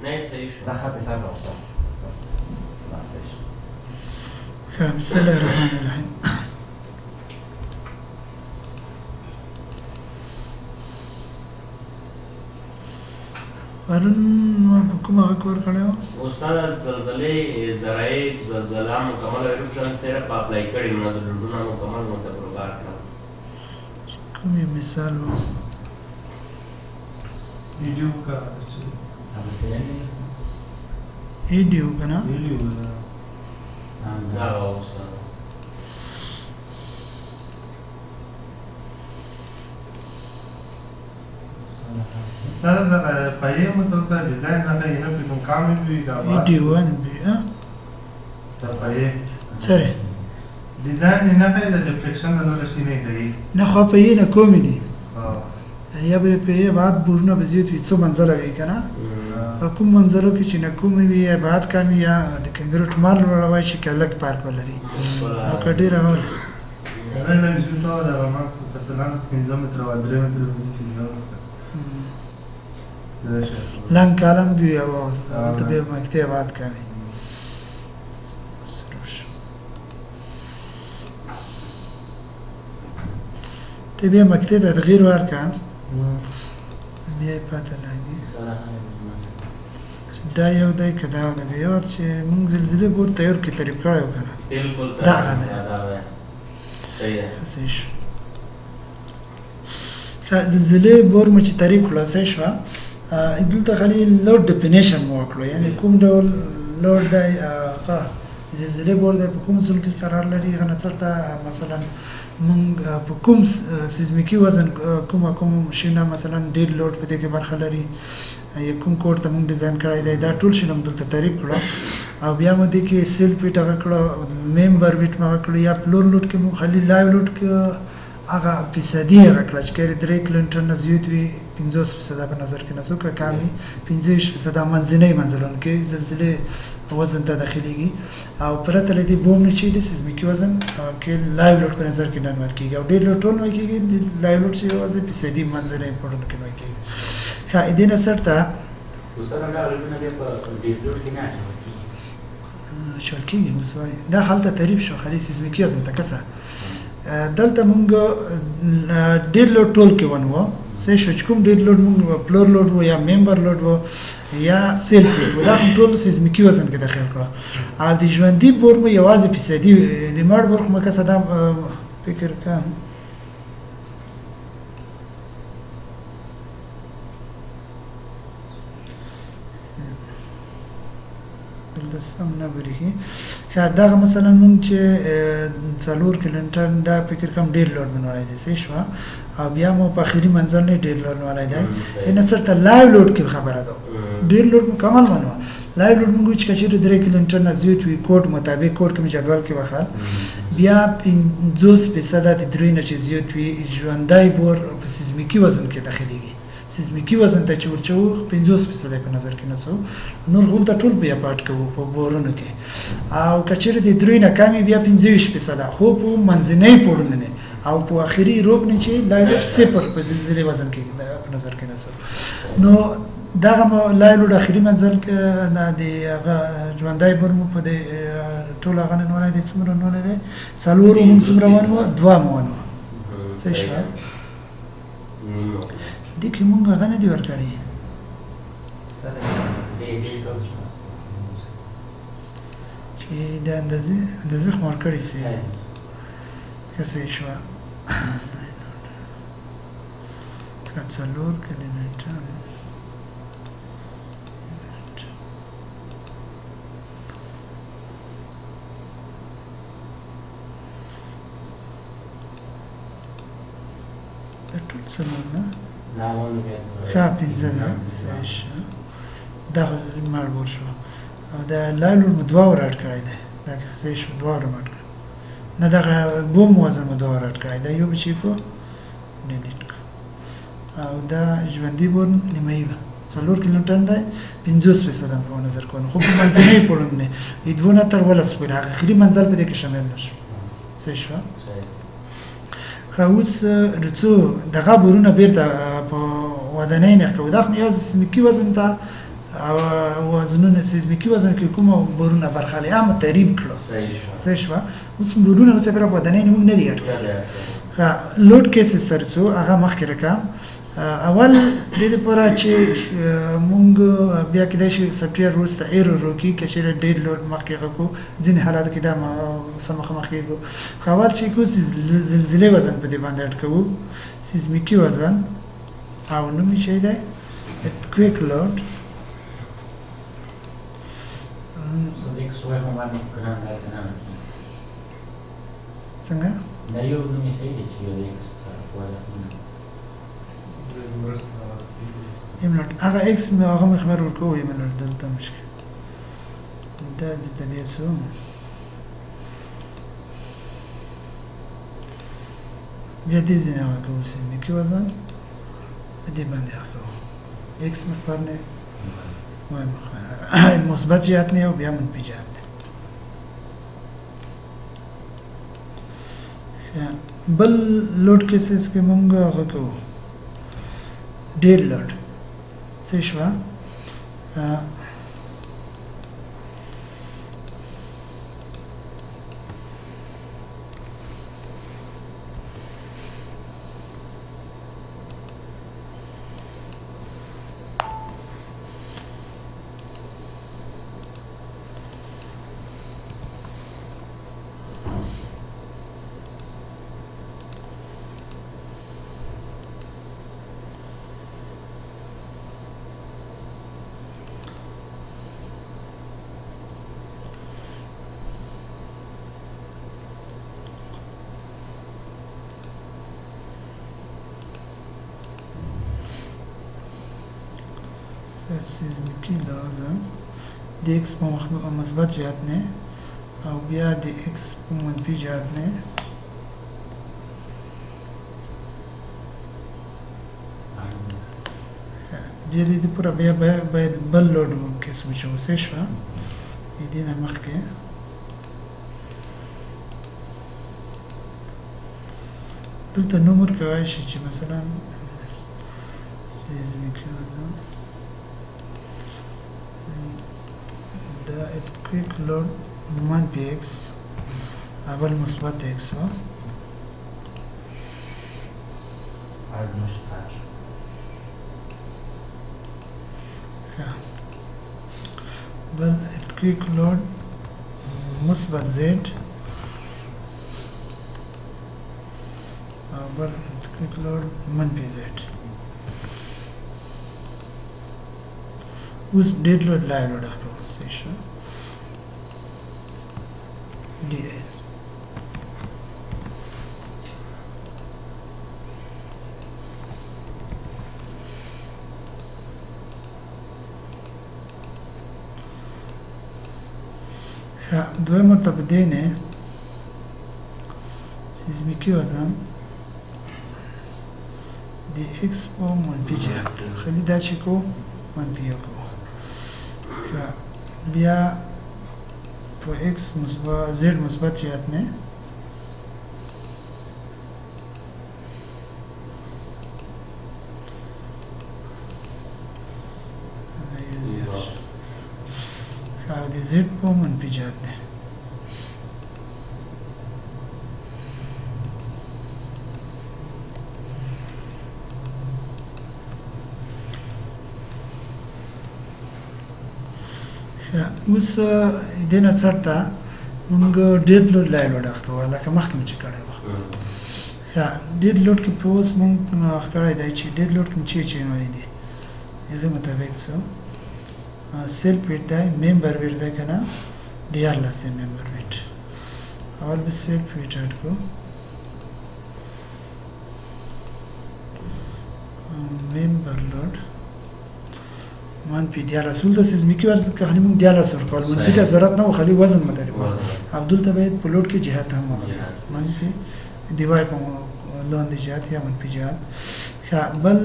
نه صحیح شو دا خط حساب راوستم بس صحیح بسم الله الرحمن الرحیم. پرون ما کوم هغه کور کړی و استاد زلزلې زرایب زلزله مکمل ایرپشن سره په اپلای کړی نو د لوډونه مکمل مونته پروګرام کړ کوم یو مثال و ویډیو کا ویډیو کنه ویډیو دا استاد استاد دا پایې متوته ډیزاین نه کوي نه په کوم کام وی دا ویډیو ون بي ها دا پایې سره ډیزاین نه کوي دا ډیفلیکشن نه لشي نه کوي نه خو په یې نه کومې دي ها یا به په یې بعد بورنه به زیات وي څو منزله وي کنه په کوم منظرو کې چې نه کومې وي یا بعد کم یا د کنګریټ مال وړوي چې کلک پارک ولري او کډې راول دا نه شو ته دا رومانس مثلا 15 متر او 3 متر وزن لنگ کالم بي او ته به مکتب بعد کوي ته به مکتب ته تغییر ورکا بیا پته لګي دا یو دای کدا دا به یو چې مونږ زلزلې بور تیار کې تریب کړو کنه بالکل دا صحیح فسیش زلزلې بور مچ تریب خلاصې شو دلته خالي لوډ ډیفینیشن مو وکړو یعنی کوم ډول لوډ دی زلزلې بور د کوم ځل کې قرار لري غنه چرته مثلا مونږ په کوم سیزمیکی وزن کوم شینه مثلا ډیر لوډ په دې کې برخه لري یا کوم کوډ ته مونږ ډیزاین کړی دی دا ټول شنه دلته تعریف کړو او بیا مو دې کې سیل پیټ هغه کړو ممبر بیت ما کړو یا فلور لوډ کې مو خالي لایو لوډ کې هغه فیصدي هغه کړل چې 3 کلنټر نه زیات وي 50% په نظر کې نسو که کمی 50% منځنۍ منځلون کې زلزلې وزن ته داخليږي او پرته لدی بوم نه چي د سیزمیکی وزن کې لایو لوډ په نظر کې نه ورکیږي او ډیر لوډ ټول ورکیږي لایو لوډ چې وزن فیصدي منځنۍ پړون کې ورکیږي ښه دې نه سرته استاد هغه لونه دی په ډیر لوډ کې نه شول کېږي مسوي دا حالت تعریف شو خالي سیزمیکی وزن تکسه دلته مونږ ډیر لوډ ټول کې ونو سه شو چې کوم ډیر لوډ مونږ فلور لوډ و یا ممبر لوډ و یا سیل لوډ و دا ټول سیزمیکی وزن کې داخل کړه او د ژوندۍ بور مو یوازې فیصدي د مړ بور مو که صدا فکر کوم سم نه بریږي دا مثلا مونږ چې څلور کلنټر دا فکر کوم ډیر لوډ منولای دي څه شو او بیا مو په اخیری منځل نه ډیر لوډ منولای دی ان سرته لایو لوډ کې خبره ده ډیر لوډ مکمل منو لایو لوډ مونږ چې کچې 3 کلنټر نه زیات وي کوډ مطابق کوډ کې جدول کې وخال بیا 50% د درې نه چې زیات وي ژوندۍ بور په سیزمیکی وزن کې داخليږي سیزمیکی وزن ته چې ورچو 50% په نظر کې نسو نور هم ته ټول بیا پات کوو په بورونو کې او کچېره د درې نه کمی بیا 25% خو په منځنۍ پړونه نه او په اخیری روب نه چې لایو صفر په زلزلې وزن کې په نظر کې نسو نو دغه لایو د اخیری منځل کې نه دی هغه ژوندۍ بور مو په ټول هغه نه ولای دي څومره نه ولای دي سالورو موږ څومره ونو دوا مو ونو څه شو دې کې مونږ هغه نه دی ورکړی چې د اندازې خمار کړی سي کسې شو کڅلور کلینټر د ټول څلور نه ښه پنځه سیش دا مړ شو او دا لایلو مدوا ورات کړی دی دا سیش دوه ورات کړ نه دا بوم وزن مدوا ورات کړی دا یو بچی کو ډیلیټ او دا ژوندۍ بور نیمه څلور کیلومتر دی 50% په نظر کوو خو په منځنۍ پړون نه ایدونه تر ولس پر اخري منځل په دې کې شامل نشو څه شو خاوس رڅو دغه بورونه بیرته په ودانۍ نه کوي دا مې یو سیمکی وزن ته او وزنونه سیزمیکي وزن کې کومه بورونه برخه لري هم تحریم کړو صحیح شو. اوس بورونه څه پر بدنې موږ نه دی نه اټکل دی. لوډ کیسز ترڅو هغه مخکې راکا اول د دې لپاره چې مونږ بیا کېدای شي سافټویر وروسته ایرور وکړي که چېرې ډېر لوډ مخکې غوکړو ځینې حالاتو کې دا مخامخ کېږو خو اول چې کوو زلزلې وزن په دې باندې اټکوو سیزمیکي وزن او نومي شی دی کویک لوډ صديق سوي هم ما نكران لا تنام څنګه لا يوم سيدي شيء ذيك ولا یمنټ هغه ایکس مې هغه خبر ورکوو یمنټ دلته مشکل دا د طبیعت سو بیا دې ځینې هغه کوو سیزمیکي وزن په دې باندې هغه کوو ایکس مقدار نه وایم مثبت جهت نه او بیا منفي جهت نه بل لوډ کیسز کې مونږ هغه کوو ډېر لوډ څه شوه سیزمیکي لازم د ایکس په مثبت جهت نه او بیا د ایکس په منفي جهت نه بیا د پوره بیا باید بل لوډ کې سوچ وسه شو دې نه مخکې دلته نمبر کوي چې مثلا سیزمیکي وزن the earthquake load منفي x اول مثبت x و بل earthquake load مثبت z بل earthquake load منفي z اوس ډېر لوډ لا لوډ اخلو شو دي دویمه تبدیل نه سیزمیکي وزن د ایکس په منفي جهت خلی دا چې کو منفي کو بیا په ایکس مثبت زد مثبت جهت نه او د زد په منفي جهت نه اوس دې نه څرته موږ ډېر لوډ لا لوډ اخلو لکه مخکې چې کړی و ډېر لوډ کې په اوس موږ کړی دی چې ډېر لوډ کې چې نوی دی هغه مطابق څه سیلف ویټ دی ممبر ویټ دی که نه دیارلس دی ممبر ویټ اول به سیلف ویټ اډ کو ممبر لوډ منفي دیالس ولته سیزمیکي ورزه که خلی موږ دیالس ورکول منفي ته ضرورت نه و خلی وزن مداري عبدالته باید په لوډ کې جهت هم منفي دیوای په لاندې جهت یا منفي جهت بل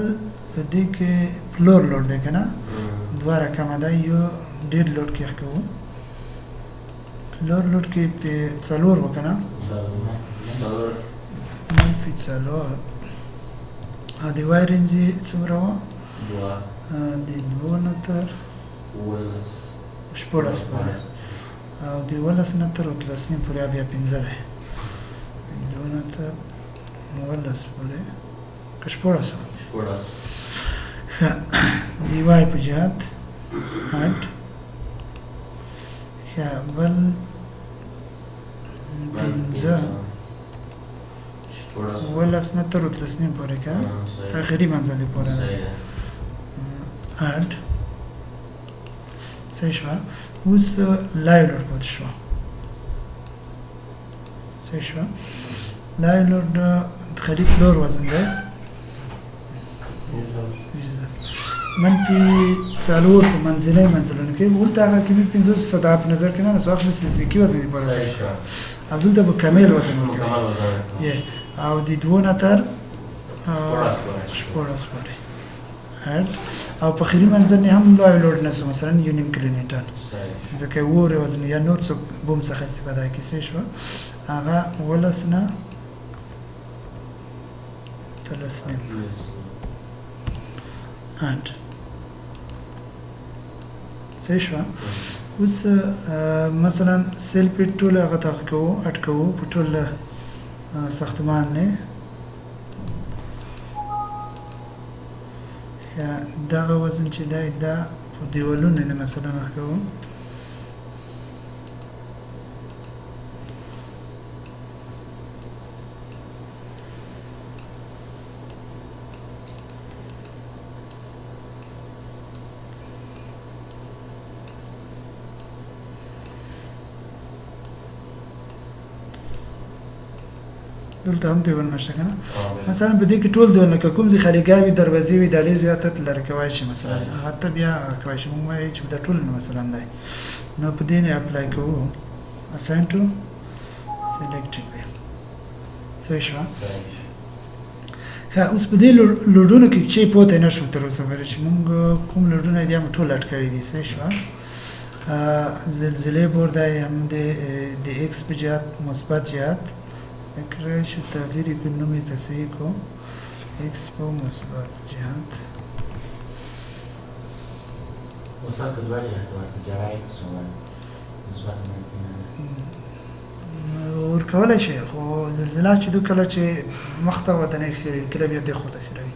په دې کې فلور لوډ دی که نه دوه رقمه ده یو ډېر لوډ کې کوو فلور لوډ کې په څلور و که نه منفي څلور او دیوای رینج یې څومره و د 2 نه تر شپوړس پورې او د 11 نه تر 13 پورې بیا 15 دی 2 نه تر 11 پورې که شپوړس دی وای په جهت 8 بل 15 ولس نه تر 13 پورې کا اخري منځل پورې ده 8 صحیح شو اوس لایو لوډ پات شو صحیح شو لایو لوډ خرید لور وزن ده منفي څلور په منځلونو کې ولته هغه کې 15 صدا په نظر کې نه څوک مې سیزمیکي وزن دی پاره عبدل ته کامل وزن ورکوي او د 2 نه تر 14 پورې او په خیری منځل نه هم لوی لوډ نه مثلا یونیم کلینیټر ځکه وره وزن یا نور څه بوم څخه استفاده کیسه شو هغه ولسنه تلسنه صحیح شو اوس مثلا سیل په ټول هغه تاخکو اٹکو په ټول ساختمان نه یا دغه وزن چې دا په دیوالونو نه مثلا اخکو دلته هم دیوال نشته کنه مثلا په دې کې ټول دیوال نه کوم ځای خالیګاوي دروازې وي دهلیز وي ته لری کوي شي مثلا هغه ته بیا کوي شي موږ وایي چې دا ټول مثلا دی نو په دې نه اپلای کوو assign to selected way صحیح شو اوس په دې لوډونو کې چې پوته نه شو تر اوسه ورته چې موږ کوم لوډونه دي هم ټول اټ کړی دي صحیح شو زلزلې بورد هم د ایکس په جهت مثبت جهت اکرای شو تغییری که نومی تصحیح کو ایکس با مثبت جهت مثبت که دو جهت ورد جرای ایکس و مثبت ورکولی شي خو زلزلات چې دو کله چې مخته ودنې خیری کله بیا د خود خیروي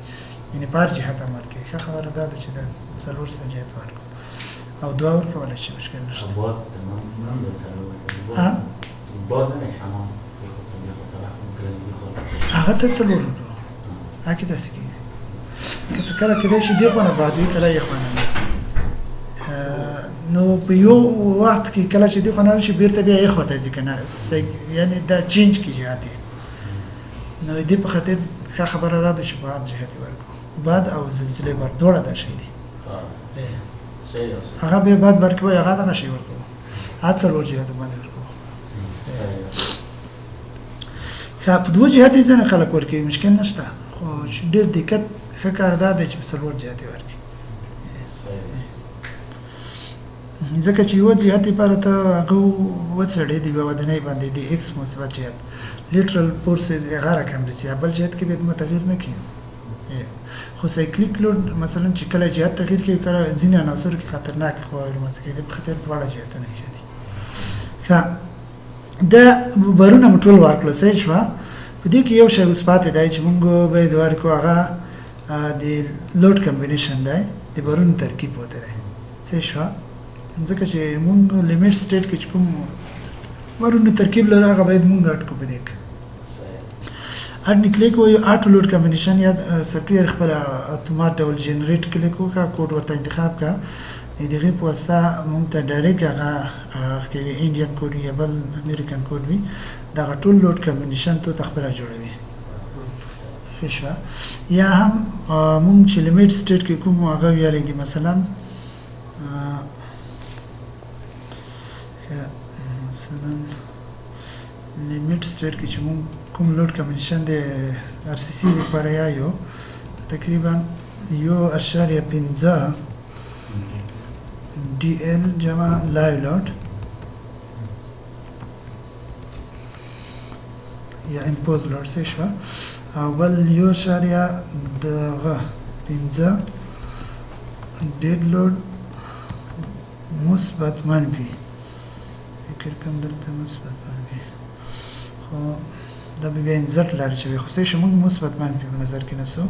یعنی بار جهت امر کوي ښه خبره ده چې د څلور سر جهت ورکو او دوه ورکولی شي مشکل نشته باد تمام د څلور باد نه شمال هغه ته څلور ورکو هکې داسې کېږي که څه کله کېدای شي دې خوا نه باد وي کله یې خوا نه نو په یو وخت کې کله چې دې خوا نه شي بیرته بیا یې خوا ته ځي که نه یعنې دا چینج کېږي جهت نو دې په خاطر ښه خبره ده چې باد جهت یې ورکو باد او زلزلې باد دواړه دا شی دي هغه بیا باد ورکوي هغه دغه شی ورکو هغه څلور جهت باندې ورکو په دوه جهت یې ځنه خلک ورکوي مشکل نشته خو ډېر دقت ښه کار دا دی چې په څلور جهت یې ورکړي ځکه چې یوه جهت لپاره ته هغه وڅېړې د یوه ودانۍ باندې د ایکس مثبت جهت لیټرل فورسز 11 کمرسي بل جهت کې باید تغییر نه کړي خو سایکلیک لوډ مثلا چې کله جهت تغییر کوي کله ځینې عناصر کې خطرناک رامنځته کېدی په خاطر دواړه جهتونه یې دي ښه دا برونه مو ټول ورکړل صحیح شوه په دې کې یو شی اوس پاتې دی چې موږ باید ورکړو هغه د لوډ کمبینیشن دی د برونو ترکیب وته دی صحیح شوه ځکه چې موږ لیمیټ سټیټ کې چې کوم برونو ترکیب لري هغه باید موږ اټکو په دې کې اټ نکلیک وایو اټو لوډ کمبینیشن یا سافټویر خپل اتومات ډول جنریټ کلیک وکړه کوډ ورته انتخاب کړه دغه په واسطه موږ ته ډایرکټ هغه کوي انډین کوډ یا بل امریکن کوډ وي دا ټول لوډ کمبینیشن ته خپل جوړوي صحیح شو یا هم موږ چې لیمیټ سټیټ کې کوم هغه ویلې دي مثلا لیمیټ سټیټ کې چې موږ کوم لوډ کمبینیشن د ار سی سی لپاره یو تقریبا 1.15 DL جمع لایو لوډ یا امپوز لوډ څه شو او بل 1.15 ډیډ لوډ مثبت منفي فکر کوم دلته مثبت منفي خو دا بیا انزرټ لري چې خو څه موږ مثبت منفي په نظر کې نسو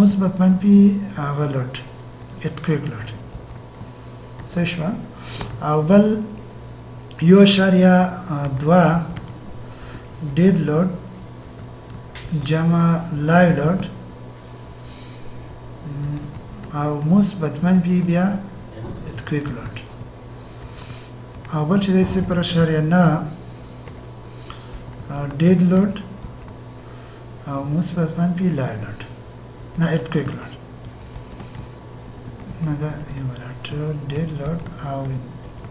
مثبت منفي هغه لوډ ارتکویک لوډ څه شو او بل 1.2 ډیډ لوډ جمع لایو لوډ او مثبت منفي بیا ارتکویک لوډ او بل چې د 0.9 ډیډ لوډ او مثبت منفي لایو لوډ نه ارتکویک لوډ نه دا یو ولټ ډیډ لوډ او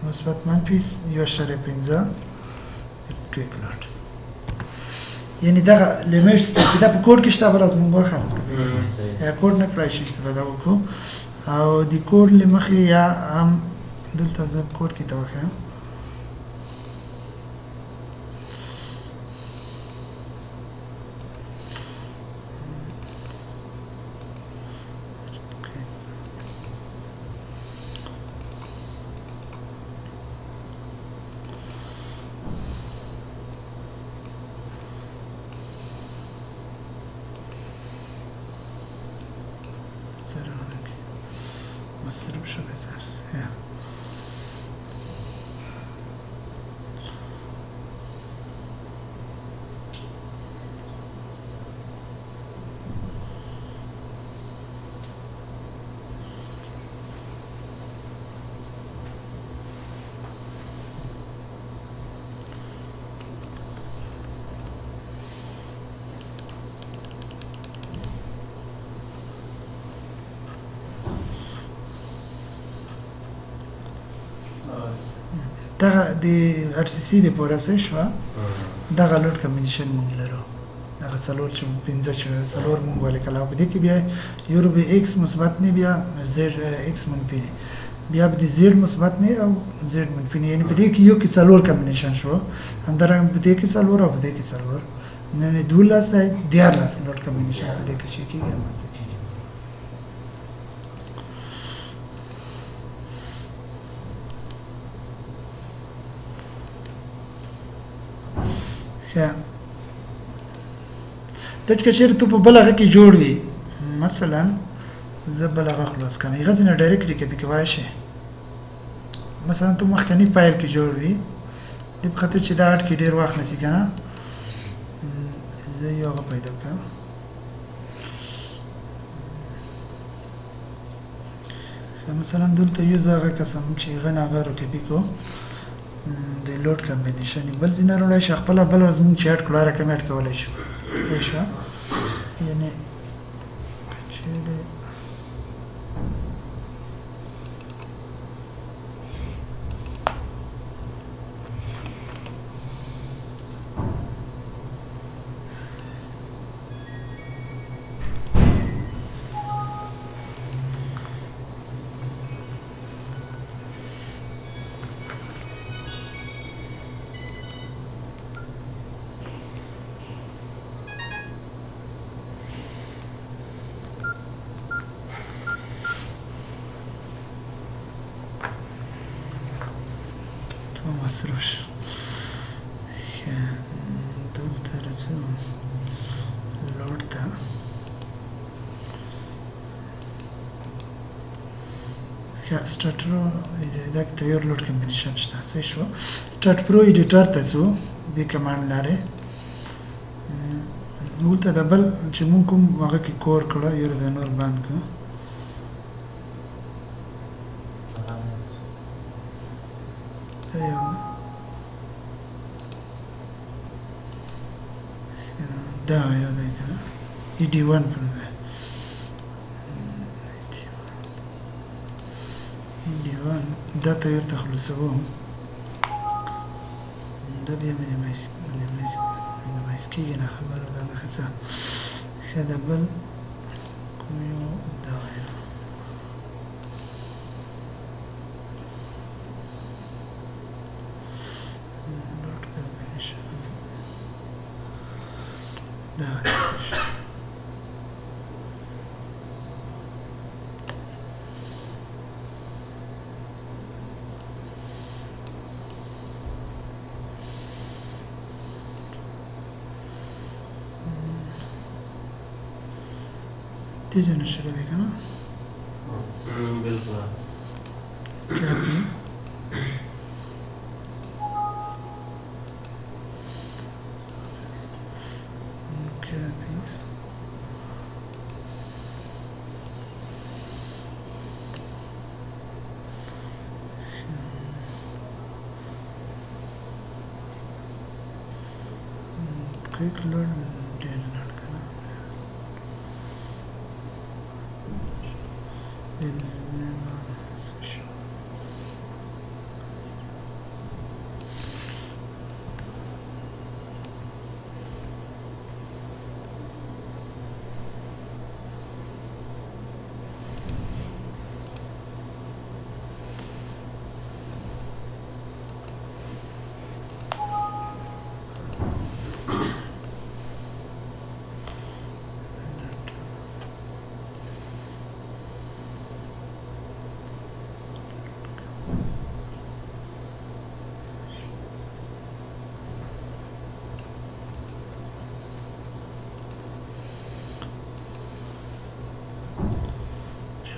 مثبت منفي 1.5 ارتکویک لوډ یعنی دا لیمیټس دا په کوډ کې شته بل از مونږ وخت یا کوډ نه کړای شي استفاده وکړو او د کوډ لمخې یا هم دلته زه کوډ کې توخه مصروف شو بذار دا د ار سی سی د پوراسه شو دا غلط کمبینیشن مونږ لرو دا څلور چې 15 چې څلور مونږ ولې کلا په دې کې بیا یورو به ایکس مثبت نه بیا زد ایکس منفي بیا به زد مثبت نه او زد منفي نه یعنی په دې کې یو کې څلور کمبینیشن شو همدارنګه په دې کې څلور او په دې کې څلور نه 12 د 14 لوټ کمبینیشن په دې کې شي کېږي مست کېږي د چې چیرې ته په بلغه کې جوړ وي مثلا زه بلغه خلاص کوم غزه نه ډایرکټلی کې کوي شي مثلا ته مخکنی فایل کې جوړ وي د په خاطر چې دا اټ کې ډیر وخت نسی کنه زه یو پیدا کوم مثلا دلته یو ځای قسم چې غنا غره کې بيکو د لوډ کمبینیشن بل ځینې راوړای شي خپل بل زموږ چاټ کړه راکمنټ کولای شو صحیح شو یعنی کچېره مصروش دلته راځو لوډ ته سٹارټ پرو دا تیار لوډ کمبینیشن شته څه شو سٹارټ پرو ایډیټر ته ځو د کمانډ لاره ولته دبل چې مونږ کوم هغه کې کور کړه یو د نور باندې کو دا یو دی کنه ED1 پر ED1 دا تیار تخلصو دا بیا مینیمایز کیږي نه خبره ده نه ښه ښه دا بل کوم یو دغه یو ډاټ کمبینیشن دا تیز نه شروع دی کنه بالکل کافی کافی quick load generate करना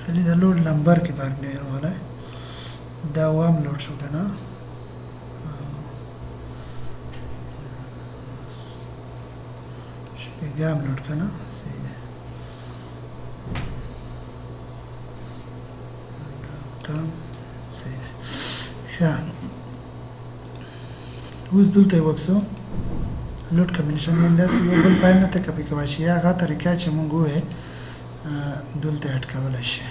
خلی دا لوड نمبر کې فرق نه راغلی دا وام لوड شو کنه شپږم لوड کنه صحیح ده تام صحیح ده ښه اوس دلته وکسو لوड کمبینیشن انداز یو بل فایل نه ته کپی کوي شي هغه طریقه چې مونږ وې دلته اډ کولای شي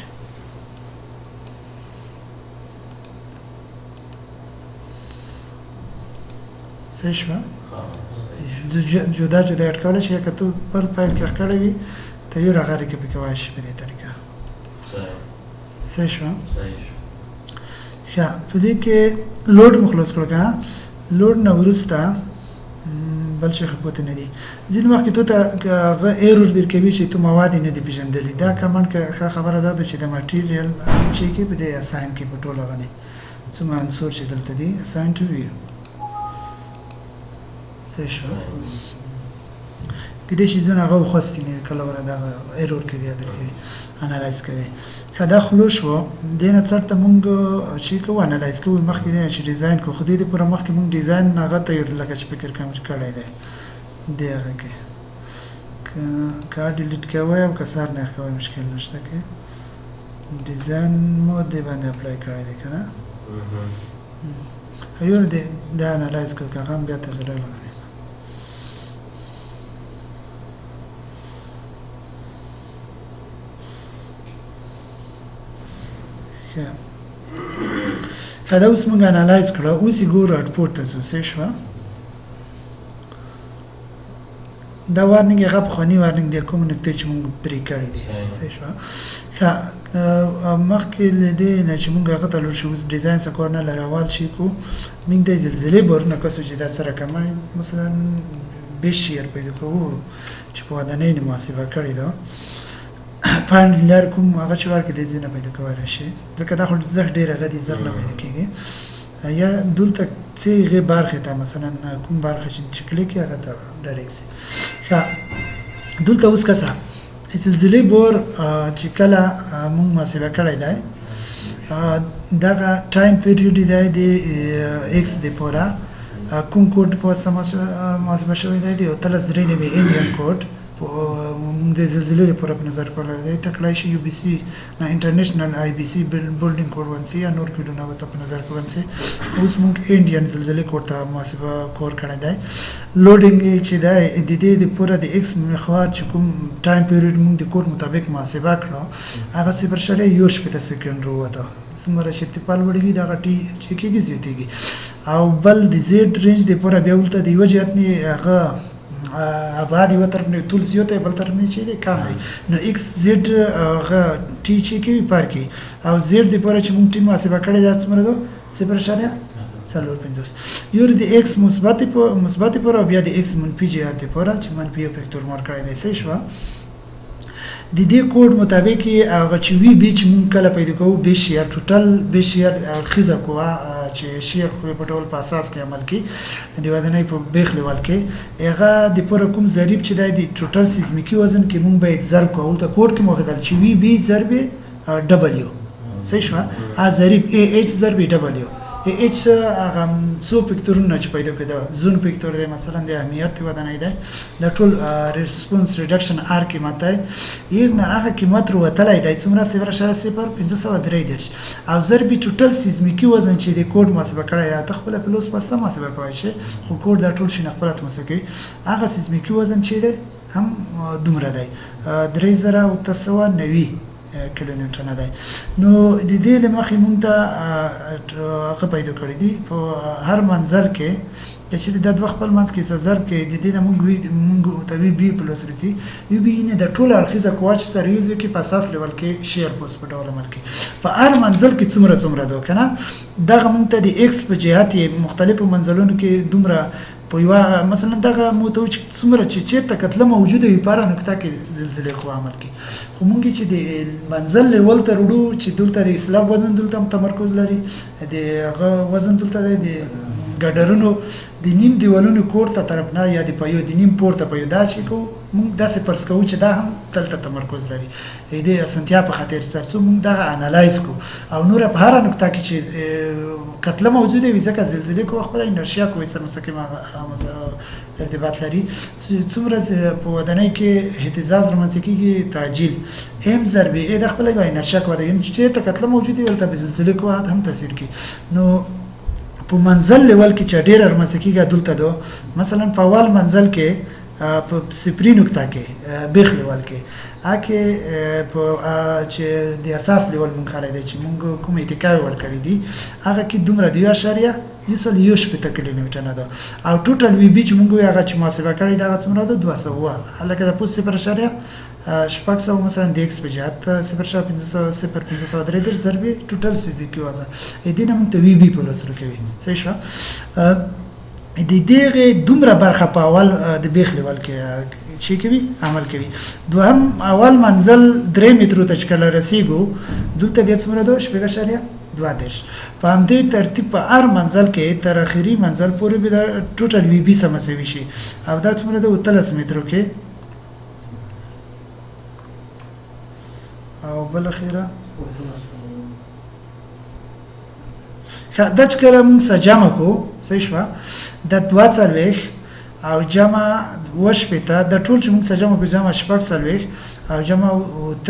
صحیح شو جدا جدا اډ کولای شي که ته بل فایل کې ښکړې وي ته یو راغلی کپی کوي شي په دې طریقه صحیح شو ښه په دې کې لوډ مخلص کړو کنه لوډ نه ورسته بل شي خپوت نه دي ځین وخت ته هغه ایرور درکوي چې ته مواد نه دي پیژندلې دا کمن که خبره ده چې د ماتریال چې کې په دې اساین کې په ټوله غني څومره عنصر چې دلته دي اساین ټو وی څه شو کله چې ځنه هغه خوستي نه کله ولا دا ایرور کې بیا درکوي انالایز کوي کدا خلوش وو دینه څرته مونږ چې کو انالایز کوو مخکې نه چې ډیزاین کو خو دې پر مخکې مونږ ډیزاین هغه ته یو لکه چې فکر کوم چې کړای دی دغه کې کا ډیلیټ کوي او کسر نه کوي مشکل نشته کې ډیزاین مو دې باندې اپلای کړای دی کنه یو دې دا انالایز کو هغه بیا ته غوړل دا اوس موږ انالایز کړو اوس یې ګورو آوټپوټ ته ځو څه شوه دا وارنینګ هغه پخواني وارنینګ دی کوم نقطې چې موږ پرې کړی دی څه شوه ښه مخکې له دې نه چې موږ هغه ته لور شو اوس ډیزاین څه کار نه لري اول شي کو موږ د زلزلې بورنه کسو چې دا سره کمه مثلا 20 شیر پیدا کوو چې په ودانۍ نه محاسبه کړی دا پاند لار کوم هغه چې ورکې د ځینې پیدا کولای شي ځکه دا خو ډېره غدي زر نه پیدا کېږي یا دلته څه غي برخه ته مثلا کوم برخه چې کلیک هغه ته ډایرکټ شي ښه دلته اوس کسه زلزلې بور چې کله موږ محاسبه کړی دی دا ټایم پیریډ دی د ایکس د پورا کوم کوډ په واسطه محاسبه شوی دی او تل درې نه انډین کوډ موږ د زلزلې لپاره په نظر کولای دی تکلای شي یو بي سي نه انټرنیشنل آی بي سي بلډینګ کوډ ونسي یا نور کوډونه وته په نظر کې ونسي اوس موږ انډین زلزلې کوډ ته محاسبه کور کړی دی لوډینګ چې دی د دې د پوره د ایکس محور چې کوم ټایم پیریډ موږ د کوډ مطابق محاسبه کړو هغه 0.1 سکند وروته څومره چې په لوړګي دا غټي چې کېږي زیاتېږي او بل د زیډ رینج د پوره بیا ولته دی وجهت نه هغه ابعاد یو طرف نه ټول زیاته بل طرف نه چي دي کم دي نو ایکس زد هغه ټي چې کې پر کې او زد د پوره چې مونږ ټیم محاسبه کړی دا څومره دو 0.50 یو د ایکس مثبت پر او بیا د ایکس منفي جهت پر چې منفي فیکټور مار کړی دی څه شو د دې کوډ مطابق هغه چې وی بی چې مونږ کله پیدا کوو به شیر ټوټل به شیر خزه کوه چې شیر خو په ټول په اساس کې عمل کوي د ودانۍ په بیخ لیول کې هغه د پوره کوم ضریب چې د ټوټل سیزمیکي وزن کې مونږ باید ضرب کوو ته کوډ کې موږ چې وی بی ضرب دبليو صحیح شو ا ضریب ا ایچ ضرب دبليو ایچ هغه څو فیکټورونه چې پیدا کړي زون فیکټور دی مثلا د اهمیت ودانۍ ده د ټول ریسپونس ریډکشن ار قیمت دی نه هغه قیمت وروتلای دی څومره 0.05 او ضرب ټوټل سیزمیکي وزن چې د کوډ محاسبه کړی یا تخپل فلوس پسته محاسبه کوي شي خو کوډ د ټول شي خپل محاسبه کوي هغه سیزمیکي وزن چې دی هم دومره دی 3990 کیلو نیوټن دی نو د دې لمخې مونږ ته هغه پیدا کړی دی په هر منزل کې چې د دوه خپل منځ کې ضرب کې د دې مونږ ته وی بی پلس رسي وی بی نه د ټول اړخیزه کوچ سره یوز کې په اساس لیول کې شیر پوس په ډول عمل کې په هر منزل کې څومره ده کنه دغه مونږ ته د ایکس په جهات مختلفو منزلونو کې دومره په یو مثلا دغه موتوچ څومره چې چیرته کتله موجوده وي په نقطه کې زلزلې خو عمل کې خو مونږ چې د منزل لیول ته وړو چې دلته د اسلام وزن دلته تمرکز لري د وزن دلته د ګډرونو د نیم دیوالونو کوړه طرف نه یا د پيو د نیم پورته پيو دا چې کو موږ داسې پرس کوو چې دا هم تلته تمرکز لري دې اسانتیا په خاطر ترڅو موږ دا انالایز کو او نور په هر نقطه کې چې کتله موجوده وي ځکه زلزلې کو خپل انرشیا کوي سره مستقیم ارتباط لري څومره په ودانۍ کې اهتزاز رامنځته کیږي تعجیل ام ضربې د خپل انرشیا کوي یعنی چې ته کتله موجوده وي ته زلزلې کو هم تاثیر کوي نو په منزل لیول کې چې ډېر ارمسکیګه دلته دو مثلا په اول منزل کې په صفري نقطه کې بیخ لیول کې اکه په چې د اساس لیول مونږ خلای دی چې مونږ کوم اتکا ور کړی دي هغه کې دومره دی اشاریه یوسل یوش په تکلی نیوټن ده او ټوټل وی بی چې مونږ هغه چې محاسبه کړی دا څومره ده 200 هلکه د پوس 0.0 شپږ سو مثلا د ایکس په جهت 0.503 ضربې ټوټل سی بي کیو وزن دې نه مونږ ته وی بی په لاسره کوي صحیح شو د دې دومره برخه په اول د بیخ لیول کې چې کوي عمل کوي دوهم اول منزل 3 مترو ته چکل رسیدو دلته بیا څومره ده 0.2 په همدې ترتیب په هر منزل کې تر اخري منزل پورې به ټوټل وی بی سمسوي شي او دا څومره ده 30 مترو کې او بل اخیره دا چې کله موږ سجامه کو صحیح شو د 2 او جمع وشپته د ټول چې موږ سجامه کو جمع شپږ سلويخ او جمع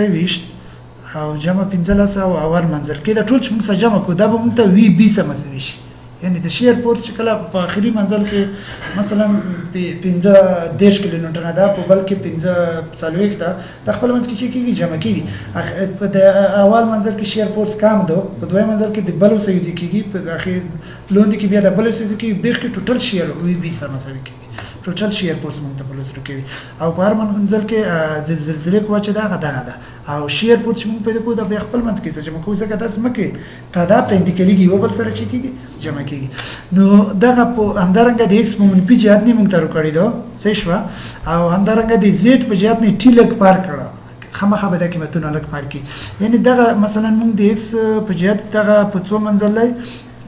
23 او جمع 15 او اول منزل کې د ټول چې موږ سجامه کو دا به موږ ته وی بی سمسوي شي یعنی د شیر پورت چې کله په اخري منزل کې مثلا 15 کیلو نیوټن دا په بل کې 15 سلويخ دا د خپل منځ کې چې کېږي جمع کېږي په د اول منزل کې شیر پورت کم ده په دویم منزل کې د بل سيزي کېږي په اخر لوند کې بیا د بل سيزي کې بیخ کې ټوټل شیر وی بی سمسوي کېږي ټوټل شیر پورس مونږ ته پلوس کوي او په هر منزل کې زلزلې کوه چې دا ده او شیر پورس مونږ پیدا کوو د خپل منځ کې چې موږ څنګه داس مکه تعداد ته انتقالي یو بل سره چې کېږي جمع کېږي نو دغه په همدارنګه د ایکس مومن پی جهات نه مونږ ته ورکړی دو صحیح شو او همدارنګه د زیډ په جهات نه ټی لګ پار کړه خامخا به د قیمتونو لګ پار کی یعنی دغه مثلا مونږ د ایکس په جهات دغه په څو منزل لای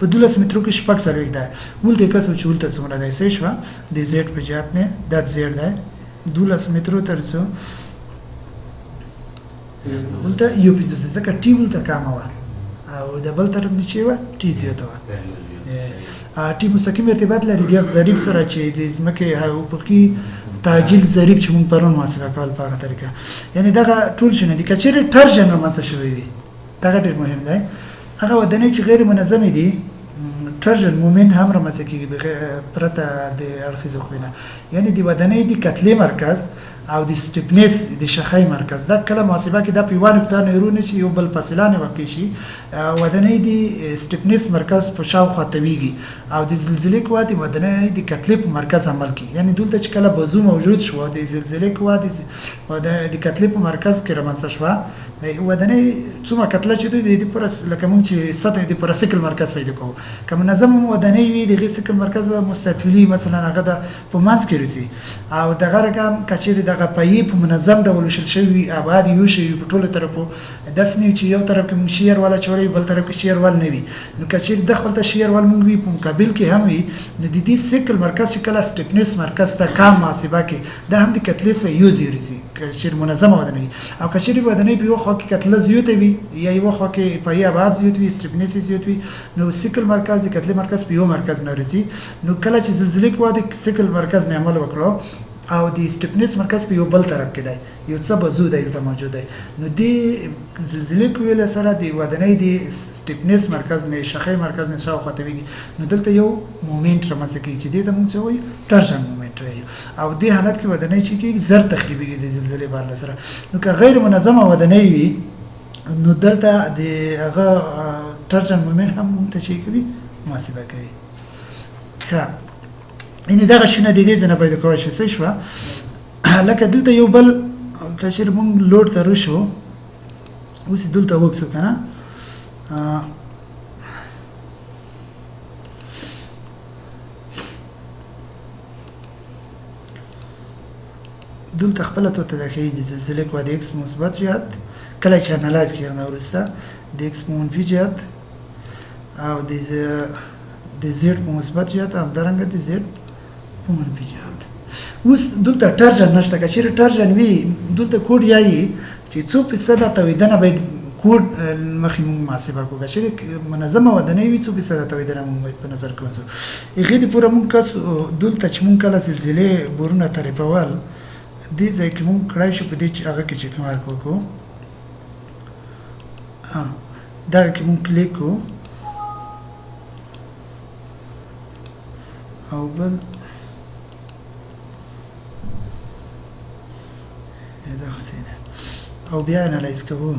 په 12 مترو کې شپږ سروي ده ولته کسو چې ولته څومره ده صحیح شو د زیډ په جهات نه د زیډ ده 12 مترو ترڅو ولته یو په ځکه ځکه ټی ولته کم و او د بل طرف نه چې و ټی زیاته و ټی مستقیم ارتباط لري د ضریب سره چې د ځمکه او پکې تعجیل ضریب چې موږ پرون محاسبه کول په هغه طریقه یعنی دغه ټول شنه دي کچېره ټرجن ماته شوی وي دا ډېر مهم دی هغه ودانۍ چې غیر منظمه دي ټرجن مومنت هم رامنځته کیږي پرته د اړخیزو خوینه یعنی د ودانۍ د کتلې مرکز او د سټپنس د شخای مرکز دا کله محاسبه کې د پیوان په نورونه شي یو بل فاصله واقع شي ودانۍ د سټپنس مرکز په شاوخوا تویږي او د زلزلې قوه د ودانۍ د کتلې په مرکز عمل کوي یعنی دلته چې کله بازو موجود شو د زلزلې قوه د کتلې په مرکز کې رامنځته شو د ودانۍ څومره کتله چې دوی د دې پر لکه موږ چې سطح د پر سیکل مرکز پیدا کوو که منظم ودانۍ وي د سیکل مرکز مستطیلي مثلا هغه د په منځ کې راځي او دغه رقم کچېرې دغه پایې په منظم ډول وشل شوي آباد یو شي په ټوله طرفو داسې نه وي چې یو طرف کې موږ شیر والا چوړی بل طرف کې شیر وال نه وي نو کچېرې د خپل ته شیر وال موږ وي په مقابل کې هم وي نو د دې سیکل مرکز چې کله سټیفنس مرکز ته کام محاسبه کې دا هم د کتلې سره یو ځای راځي کچېرې منظمه ودانۍ او کچېرې ودانۍ په یو خوا کې کتله زیاته وي یا یو خوا کې پایې آباد زیات وي سټیفنس زیات وي نو سیکل مرکز د کتلې مرکز په یو مرکز نه راځي نو کله چې زلزلې کوه د سیکل مرکز نه عمل وکړو او د سټیفنس مرکز په یو بل طرف کې دی یو څه بزو دی دلته موجود دی نو د زلزلې کویل سره د ودانۍ د سټیفنس مرکز نه شاخې مرکز نه شاوخوا ته ویږي نو دلته یو مومنت رامنځته کیږي چې دې ته موږ څه وایو ټرشن مومنت وایو او دې حالت کې ودانۍ چې کیږي زر تخریبېږي د زلزلې بار سره نو که غیر منظمه ودانۍ وي نو دلته د هغه ټرشن مومنت هم موږ ته شي کوي محاسبه کوي ښه ان دغه شنه د دې ځنه پیدا کوي څه شو لکه دلته یو بل کشر مونږ لوډ ته رشو اوس دلته وکسو کنه دلته خپل ته تدخی د زلزلې کو د ایکس مثبت جهت کله چې انالایز کیږي نو ورسته د ایکس منفي جهت او د زیډ مثبت جهت هم درنګ د زیډ په منفي جهت اوس دلته ټرجن نشته که چیرې ټرجن وي دلته کوډ یایي چې 100% تویدنه باید کوډ مخې موږ محاسبه کوو که چیرې منظمه ودانۍ وي 100% تویدنه موږ باید په نظر کې ونیسو هغې دپاره موږ کس دلته چې موږ کله سلسلې بورونه تعریفول دې ځای کې موږ کړی شو په دې چې هغه کې چیک مارک وکړو دغه کې موږ کلیک کوو او بل دا خسینه او بیا انالایز کوو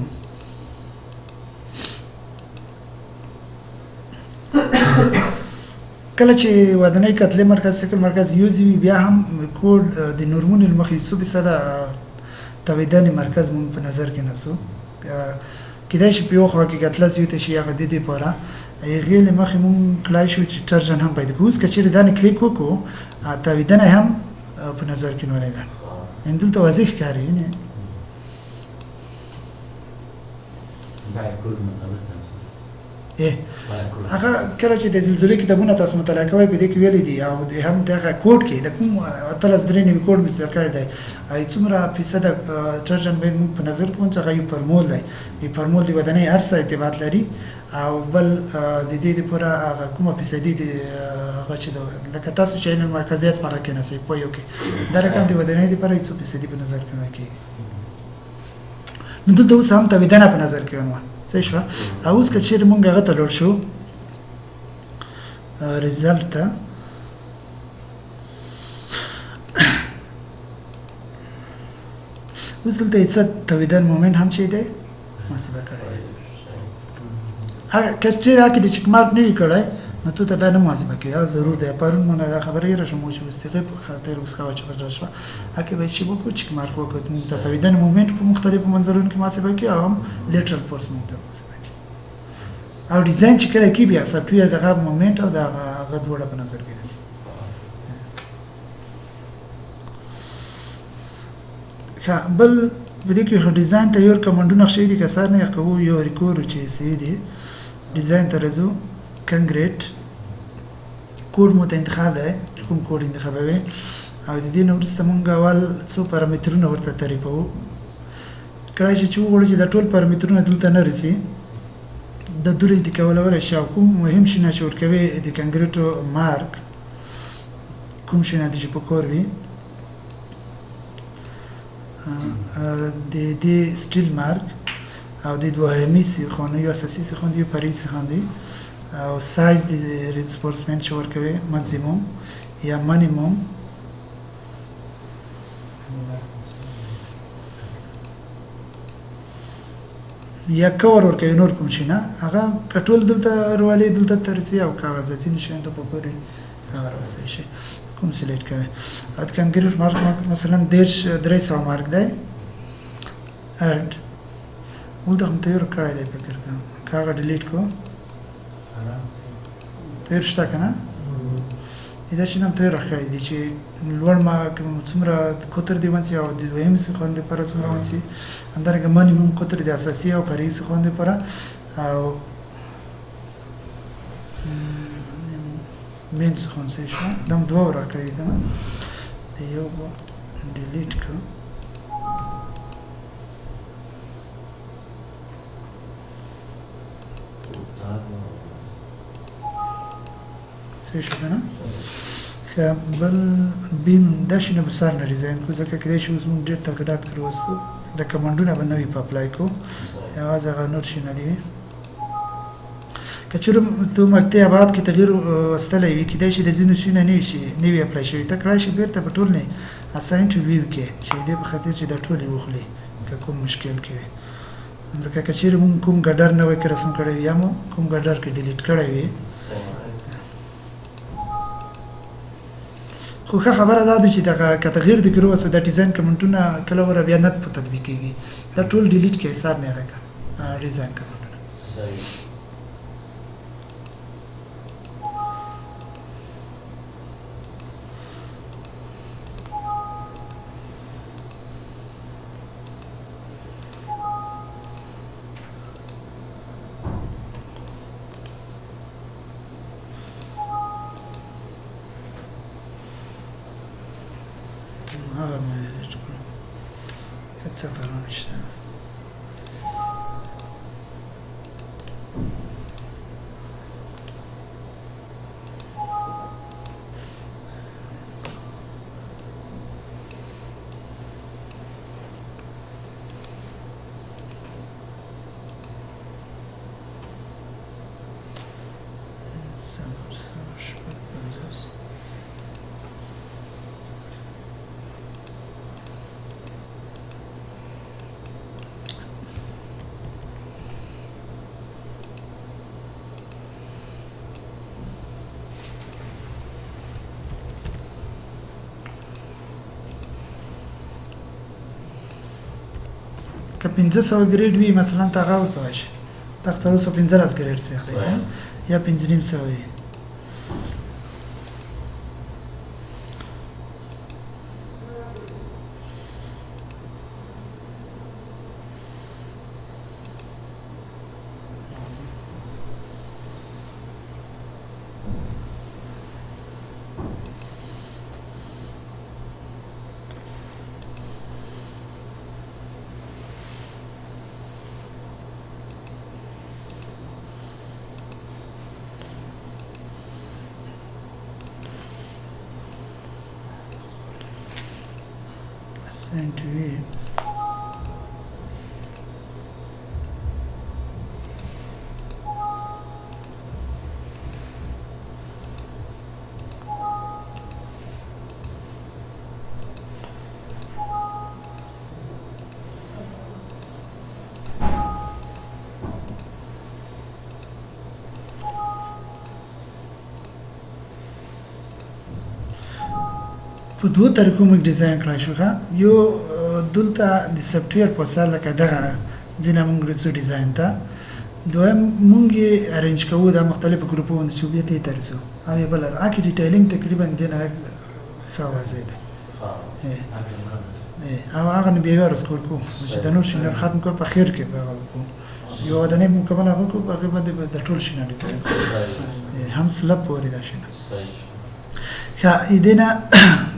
کله چې ودانۍ کتلې مرکز سیکل مرکز یوزي بیا هم کوډ د نورمون المخې 100% تویدنې مرکز مونږ په نظر کې نسو کېدای شي په یو خوا کې کتله زیاته شي هغه د دې لپاره هغې له مخې مونږ کړای شو چې ټرجن هم پیدا کړو اوس که چېرې دا نه کلیک وکړو تویدنه هم په نظر کې نیولې ده دلته واضح ښکاري وینې هغه کله چې د زلزلې کتابونه تاسو مطالعه کوئ په دې کې ویلي دي او هم دغه کوډ کې د کوم 13 کوډ مې ذکر کړی دی ای څومره فیصد ټرجن باید موږ په نظر کې ونیسو هغه یو فرمول دی یو فرمول د ودانۍ هر څه ارتباط لري او بل د دې لپاره هغه کومه فیصدي دی هغه چې لکه تاسو چې علم مرکزیت په هغه کې نسئ په یو کې دا رقم د ودانۍ لپاره 100% په نظر کې ونیول نو دلته اوس هم تویدنه په نظر کې ونیول صحیح شو اوس که چیرې مونږ هغه ته لوړ شو ریزلټ ته اوس دلته هیڅ تویدن مومنت هم شي دی محاسبه کړی که چیرې هغه کې د چک مارک نه وي کړی نو ته ته دا نه محاسبه کوي دا ضرور دی پرون مونږ دا خبره یې راشو چې مستقې په خاطر اوس کوه چې بدل شوه هغې باید شي وکړو چک مارک وکړو مونږ ته تویدن مومنت په مختلفو منظرونو کې محاسبه کوي او هم لیټرل فورس مونږ ته محاسبه کوي او ډیزاین چې کله کې بیا سافټویر دغه مومنت او دغه دواړه په نظر کې نیسي بل په دې کې ډیزاین ته یو کمانډونه شوي دي که سر نه یې کوو یو ریکور چې صحیح دي ډیزاین ته راځو کنګریټ کوډ مو ته انتخاب دی کوم کوډ انتخابوي او د دې نه وروسته مونږ اول څو پارامترونه ورته تعریفوو کړای شي چې وګورو چې دا ټول پارامترونه دلته نه رسي د دوی انتخابول شي او کوم مهم شي نه چې ورکوي د کنګریټو مارک کوم شي نه چې په کور وي د دې سټیل مارک او د دوهمي سیخونو یو اساسي سیخون دی پرې سیخون دی او سایز د ریسپورسمنت چې ورکوي ماکسیموم یا مینیموم یا کور ورکوي نور کوم شي نه هغه کټول دلته روالي دلته ترسي او کاغذ ځینې شي د په پورې هغه راوستل شي کوم سلیکټ کوي ات کنګریټ مارک مثلا 300 مارک دی اډ ولته هم تیر کړی دی فکر کوم کاغه ډیلیټ کو تیر شته کنه دا شنو تیر کړی دی چې لوړ ما کوم څومره کوتر دی ونسي او د دویم څخه خوندې پر څومره ونسي همدارنګه مینیمم کوتر دی اساسي او فرعي څخه خوندې پر او مین څخه ونسي شو دم دوه راکړی کنه دی یو ډیلیټ کو شو کنه بل بیم دا شنو بسار نه ډیزاین کو ځکه کله چې اوس موږ ډېر تغیرات کړو وستو د کمانډونو به نوې په اپلای کو یوازې هغه نور شي نه دی کچره ته مکتب آباد کې تغییر واستلې وي کله چې د زینو شي نه شي نوې اپلای شي ته کړای شي بیرته په ټول نه اساین ټو ویو کې چې دې په خاطر چې د ټولې وخلي که کوم مشکل کوي ځکه کچره موږ کوم ګډر نه وای رسم کړی یا مو کوم ګډر کې ډیلیټ کړی وي خو خبره ده چې دا تغییر د کړو وسو د ډیزاین کمنټونه کله ور بیا نه په تطبیق کیږي دا ټول ډیلیټ کې حساب نه راکا ډیزاین کمنټونه هغه مې هڅه کړم نشته که 500 ګریډ وي مثلا تاغه وکړای شي تا 415 ګریډ څخه دی یا 5.5 وي into it. په دوه طریقو موږ ډیزاین کړای شو یو دلته د سافټویر په سره لکه دغه ځینې موږ رسو ډیزاین ته دویم موږ یې ارینج کوو د مختلفو ګروپونو چې بیا ته ترسو او بل راکې ډیټیلینګ تقریبا د نه خاوازه ده او هغه نه بیا ورسکور کو چې د نور شنو ختم کو په خیر کې هغه کو یو د نه مکمل هغه کو په غیبه د ټول شنو ډیزاین هم سلب پورې دا شنو یا ایدنا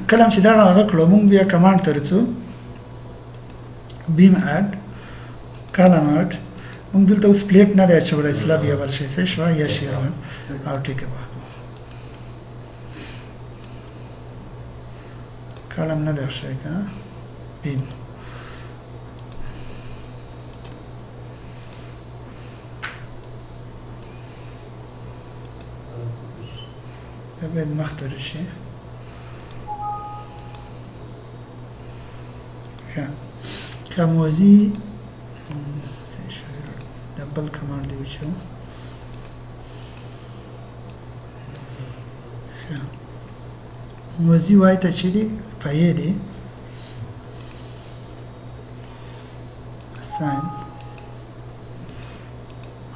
کلم چې دا هغه کړو موږ بیا کمانډ ترڅو بیم اډ کلم اډ موږ دلته اوس پلیټ نه دی چې ولای سلاب یا ورشي څه شو یا شیرون او ټیک به کلم نه دی شي کنه بیم باید مختار شي کموزی دبل کمانډ دی وچو موزی وای ته چې دی پای دی assign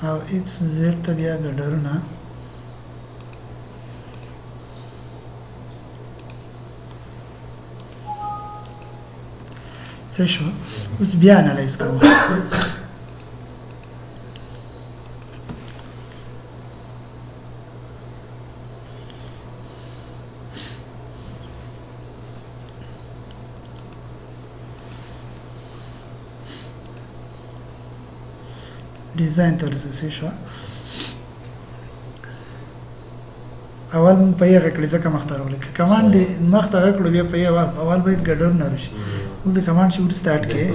او ایکس زیډ ته بیا ګډرونه څه شو اوس بیا انالایز کوو ډیزاین تر څه شو اول مون په یغه کړی ځکه مختار ولې کمانډ مختار کړو بیا په یوه اول باید ګډر نه راشي ول د کمانډ شو ستارټ کې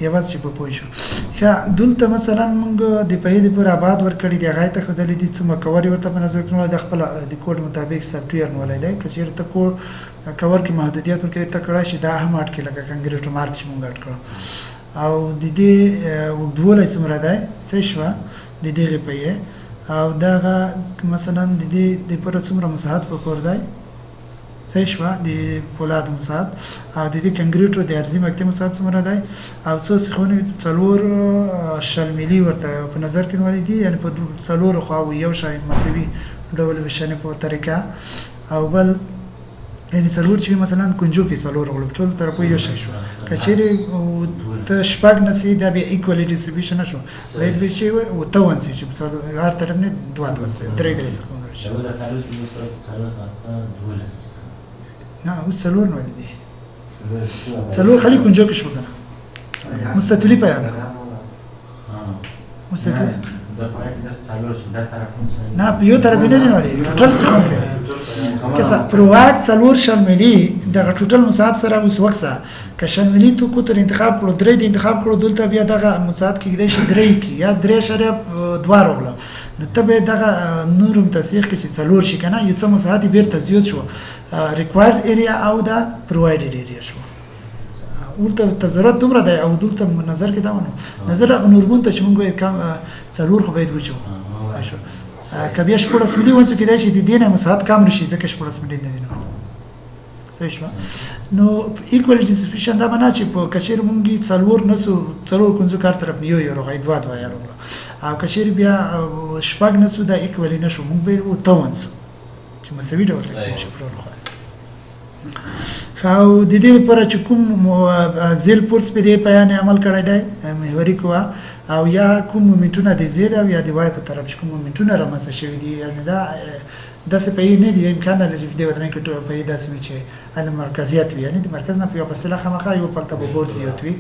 یواز چې په پوه شو ښه دلته مثلا مونږ د په دې پر آباد ور کړی دی هغه ته خدلې دي چې مکوري ورته په نظر کې د خپل د کوډ مطابق سافټویر نو ولای دی کچیر ته کو کور کې محدودیت ورکړي ته کړه شي دا هم اټ کې لکه کنګریټ مارک چې مونږ اټ کړو او د دې وګدولای څومره دی څه شو د دې غپې او دا مثلا د دې د پر څومره مساحت په کور دی څه شو د پولاد مساحت او د دې کنګریټو د ارزي مکتب مساحت څومره دی او څو څخونه څلور شل ملي ورته په نظر کې ولې دي یعنی په څلور خو یو شای مساوي ډول وشنه په طریقه او بل یعنی څلور چې مثلا کنجو کې څلور غلب ټول طرفه یو شای شو کچېره ته شپږ نسی دا به ایکوالي ډیستریبیوشن شو باید به شي او ته ونسي چې هر طرف نه دوه سه درې څخونه شي نه اوس څلور نه دي څلور خلي کنجو کې شو کنه مستطیلی په یاد مستطیل دا پای د څلور شو دا طرف نه په یو طرف نه دی نوري ټوټل څه کوي کسا پروواټ څلور شل ملي د ټوټل مساحت سره اوس وکسه که شل ملي تو کو تر انتخاب کړو درې د انتخاب کړو دلته بیا دغه مساحت کې کېدای شي درې کې یا درې شری دوه راغله نو ته به دغه نورم تصحیح کې چې څلور شي کنه یو څه مساحت بیرته زیات شو ریکوایرډ ایریا او دا پرووایډډ ایریا شو ولته ضرورت دومره دی او دلته نظر کې دا ونه نظر نوربون ته چې موږ کم څلور خو باید وچو شو کبیا شپږ ملي ونڅ کې دی چې د دینه مساحت کم رشي ځکه شپږ ملي نه دي صحیح شو نو ایکوالي ډیستریبیوشن دا معنا چې په کچیر مونږی څلور نسو څلور کنځو کار طرف نیو یو راغی دوه یارو او کچیر بیا شپږ نسو دا ایکوالي نشو مونږ به و توانسو چې مساوي ډول تقسیم شي پر خو خو د دې لپاره چې کوم اکسل فورس په دې بیان عمل کړی دی محوري قوه او یا کوم مومنټونه د زیډ او یا د وای په طرف کوم مومنټونه رامنځته شوي دي یعنی دا داسې په نه دی امکان لري د ودانۍ کې ټول په داسې وي چې ان مرکزیت وي یعنی د مرکز نه په یو فاصله خامخا یو پلته به بورس زیات وي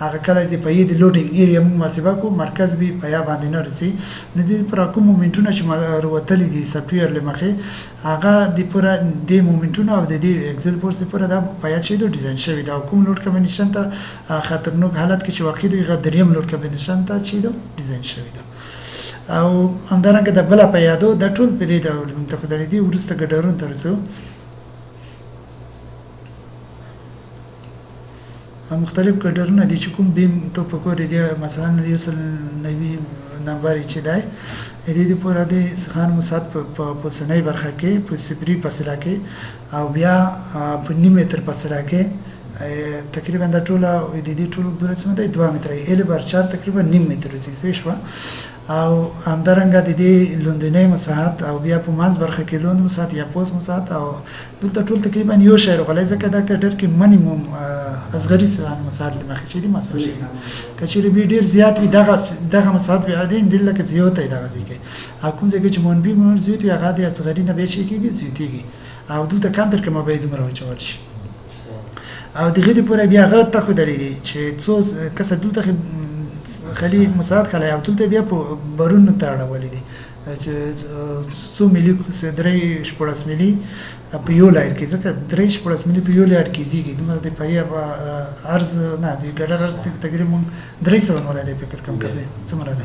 هغه کله چې په دې لوډینګ ایریا موږ محاسبه کو مرکز به په یا باندې نه رسي نو د پر کوم مومنټونه چې وروتلي دي سافټویر لمخه هغه د پر د مومنټونه او د دې اکسل فورس پر دا په یا چې د ډیزاین شوی دا کوم لوډ کمبینیشن ته خطرناک حالت کې چې واقع دی غدریم لوډ کمبینیشن ته چې د ډیزاین شوی دی او همدارنګه د بل په یادو د ټول په دې ډول موږ ته خدای دې ورسته ګډرون ترڅو مختلف ګډرونه دي چې کوم بیم ته په کور دي مثلا یو سل نوی نمبر چې دی دې پورا د سخان مساحت په سنۍ برخه کې په صفري فاصله کې او بیا په نیمه متر فاصله کې تقریبا د ټوله د دې ټولو دوره څومره دی 2 متره ال بر 4 تقریبا نیم متر چې شو او همدارنګه د دې لوندنۍ مساحت او بیا په مانځ برخه کې لوند مساحت یا پوس مساحت او دلته ټول تقریبا یو شی غلې ځکه دا کډر کې منیمم اصغري سره مساحت لمخې چې دي مساحت شي کچېره به ډیر زیات وي دغه مساحت به عادي اندل لکه زیات دی دغه ځکه او کوم ځای چې منبي مون زیات وي هغه د اصغري نه به شي کېږي زیاتېږي او دلته کانتر کې ما به دومره وچول شي او دغه دې پورې بیا غو ته خو درې چې څو کس دلته خلی مساعد خلای او دلته بیا په برون تاړولې دي چې څو ملي درې شپږ ملي په یو لار کې ځکه درې شپږ ملي په یو لار کې زیږي دغه د پیا ارز نه دی ګډر ارز تقریبا 300 ولادي فکر کم کوي څومره ده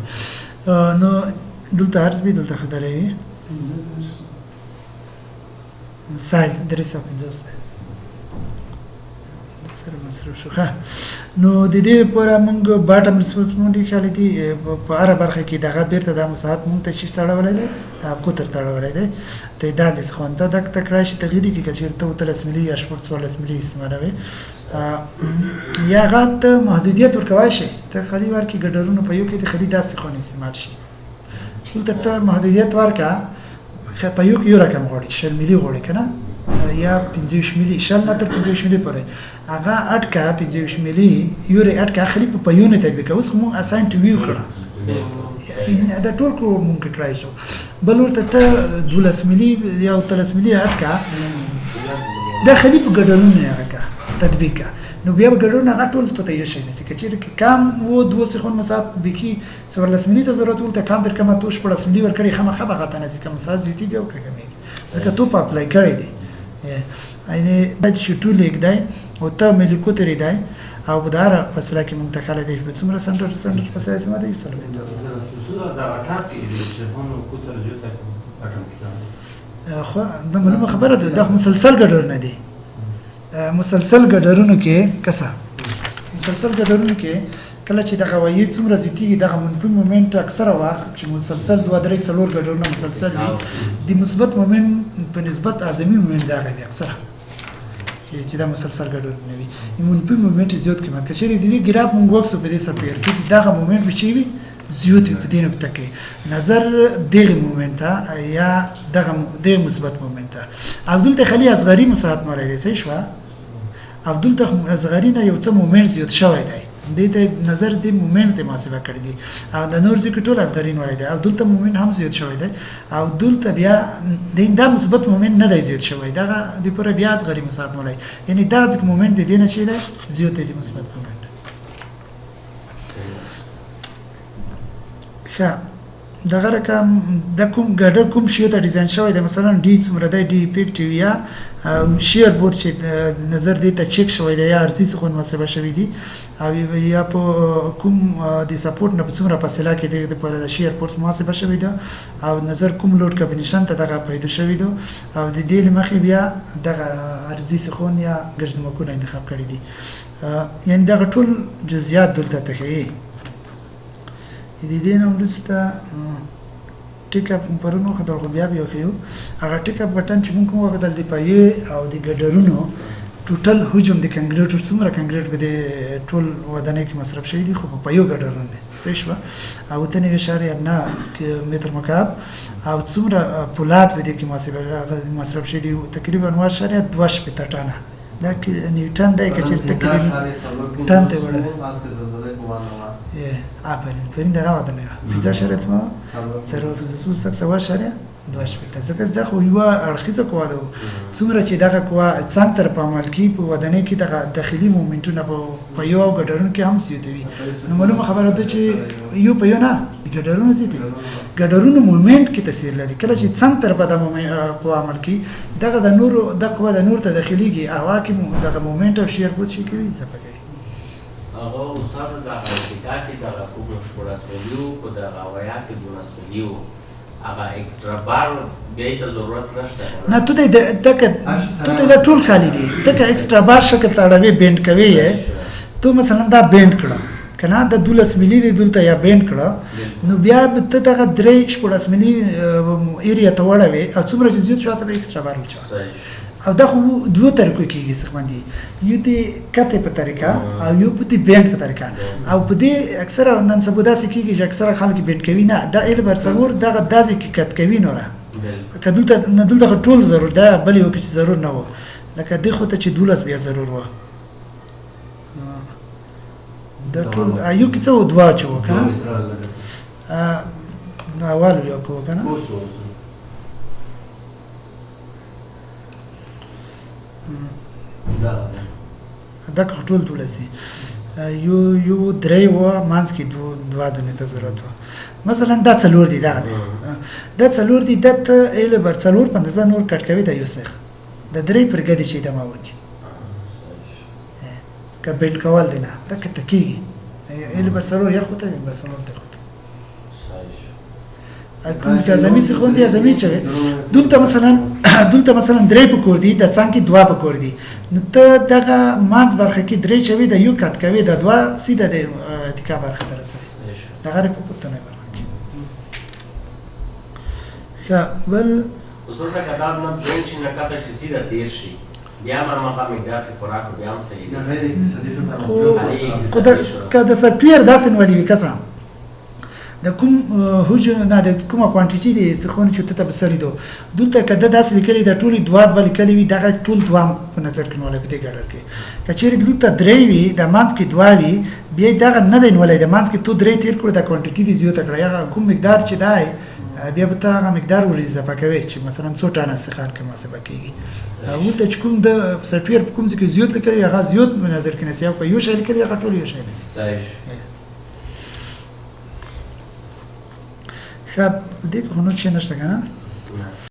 نو دلته ارز به دلته خدای سایز 350 سره مصرف شو ښه نو د دې لپاره موږ باټم ریسپونسبিলিټي خالي دي په هر برخه کې دغه بیرته د مساحت موږ ته شي تړولای دی کوتر تړولای دی تعداد څخه ته د تکړه شي تغییر کې کچیر ته 30 ملي یا 14 ملي استعمالوي یا غات محدودیت ورکوي شي ته خالي ورکی ګډرونو په یو کې د خرید داسې خونه استعمال شي ته محدودیت ورکا په یو کې یو رقم غوړي 10 ملي غوړي کنه یا 15 ملي شل نه تر 15 ملي پورې هغه اټکا 15 ملي یو ری اټکا خلی په یونټ تطبیق اوس موږ اساین ټو ویو کړه دا ټول کو موږ کړای شو بل ورته ته 12 ملي یا 13 ملي اټکا دا خلی په ګډونو نه هغه تطبیق نو بیا ګډون هغه ټول ته یو شي نسی کچې کم وو 2 خون مساحت بکی 14 ملي ته ضرورت ورته کم تر کم توش 14 ملي ورکړي خامخا بغه ته نسی کم مساحت زیاتی بیا وکړي ځکه تو په اپلای کړی دی اینه د شټو لیک دی او ته ملي کوتري دی او بدار فاصله کې منتقاله دی په څومره سنټر فاصله سم دی سره دی تاسو دا اټاک کې ټلیفون کوتر جوړه اټم کې خو دا معلومه خبره ده دا مسلسل ګډر نه دی مسلسل ګډرونو کې کسا مسلسل ګډرونو کې کله چې د غوایي څومره زیاتیږي د منفي مومنت اکثره وخت چې مسلسل 2 3 4 ګډرونه مسلسل وي د مثبت مومنت په نسبت اعظمي مومنت دا غوي اکثره چې دا مسلسل ګډرونه وي منفي مومنت زیات قیمت کچې د دې ګراف مونږ وکړو په دې سپیر کې دا مومنت بچي وي زیات په دې نقطه کې نظر دغه مومنت یا دغه مثبت مومنت عبدل تخلی اصغری مساحت مولای دی شو عبدل تخ اصغری نه یو څه مومنت زیات شوی دی د دې نظر د مومنت محاسبه کړی دی او د نور ځکه ټول اصغری مولای دی عبدل ته مومنت هم زیات شوی دی او عبدل ته بیا د مثبت مومنت نه دی زیات شوی دا د پر بیا اصغری مساحت مولای یعنی دا ځکه مومنت د دې نه شي دی زیات دی مثبت مومنت ښه دغه رقم د کوم ګډر کوم شی ته ډیزاین شوی دی مثلا ډی څومره دی ډی افیکټیو یا شیر بورډ چې نظر دی ته چک شوی دی یا ارزي څخه محاسبه شوی دی او یا په کوم د سپورټ نه څومره فاصله کې دی په شیر بورډ محاسبه شوی دی او نظر کوم لوډ کمبینیشن ته دغه پیدا شوی دی او د دې لمخې بیا دغه ارزي څخه یا ګرځندمکونه انتخاب کړی دي یعنی دغه ټول جزئیات دلته ته د دې نوم لسته ټیک اپ پرونو خدای خو بیا خو هغه ټیک اپ بٹن چې موږ کومه بدل دی پای او د ګډرونو ټوټل حجم د کنګریټ څومره کنګریټ به د ټول ودانۍ کې مصرف شوی دی خو په یو ګډرونه څه شو او ته نه اشاره نه متر مکعب او څومره پولاد به د کې مصرف شوی دی تقریبا 2.2 ټنه دا کې نیوټن دی چې تقریبا ټن ته وړي آفرین پرین دغه ودانه پنځه شریعت ما ضرور زوسک سوا شریعت دوه شپته ځکه دا خو یو اړخیزه قوا ده څومره چې دغه قوا څنګه په عمل کې په ودانه کې دغه داخلي مومنټونه په یو ګډرون کې هم زیاتوي نو معلومه خبره ده چې یو په یو نه ګډرونه زیاتوي ګډرونه مومنټ کې تاثیر لري کله چې څنګه په دغه قوا عمل کې دغه د نور د قوا د نور ته داخليږي هوا کې دغه مومنټ او شیر بوت شي کوي څه پکې هغه استاد د حقیقت کې د کوم شپږسملیو په د غوايا کې 12 هغه ایکسترا بار به ته ضرورت نشته نه ته د ټول خالی دی ته ایکسترا بار شکل تاړوي بینډ کوي ته مثلا دا بینډ کړه کنه د 12 ملي دی دلته یا بینډ کړه نو بیا ته دغه 3 ملي ایریا ته وړوي او څومره چې زیات شاته ایکسترا بار وچا او دا خو دوه طریقو کېږي څه باندې یو دې کته په طریقه او یو په دې بینډ په طریقه او په دې اکثره نن سبا داسې کېږي چې اکثره خلک بینډ کوي نه دا ال برسور دغه داسې کې کټ کوي نوره کله نه دلته ټول ضرور ده بل یو کې ضرور نه و لکه دې خو ته چې 12 بیا ضرور و دا ټول یو کې څه و دوا چو کنه اول یو کو کنه دا ټول دولسي یو درې و مانس کې دوه دونه ته ضرورت و مثلا دا څلور دي دا څلور دي د ال بر څلور 15 نور کټ کوي دا یو څه د درې پرګدي چې د ما وکی کبل کول دي نه دا کته کیږي ال بر څلور یا خو ته بر څلور ته کوم کې ازمي څه خوندي ازمي چې دلته مثلا درې پکور دي د څنګه دوا پکور دي نو ته دغه مانس برخه کې درې چوي د یو کټ کوي د دوا سیده د اتکا برخه درسه دغه په پورتنه برخه کې ښه ول اوسره کتاب نه دوی چې نه کاته شي سیده تیر شي بیا مرمه مقدار خوراک بیا هم صحیح نه غیر اقتصادي شو خو د سافټویر داسې نو دی کسا د کوم هوجو نه د کومه کوانټیټي دي څه خو نه چې ته بسلی دو دلته کده داسې لیکلي د ټولي دوه بل کلی وي دغه ټول دوام په نظر کې نولې په دې ګډر کې کچېری دلته درې وي د مانس کې دوه وي بیا دغه نه دی نولې د مانس کې تو درې تیر کړو د کوانټیټي دي زیاته کړه یا کوم مقدار چې دی بیا به ته هغه مقدار ور اضافه کوي چې مثلا 100 ټانه څخه کې محاسبه کیږي او ته چې کوم د سافټویر په کوم ځای کې زیات لیکلي هغه زیات په نظر کې نسی او یو شی لیکلي هغه ټول یو شی نسی صحیح خب دې خو نو چې نشته کنه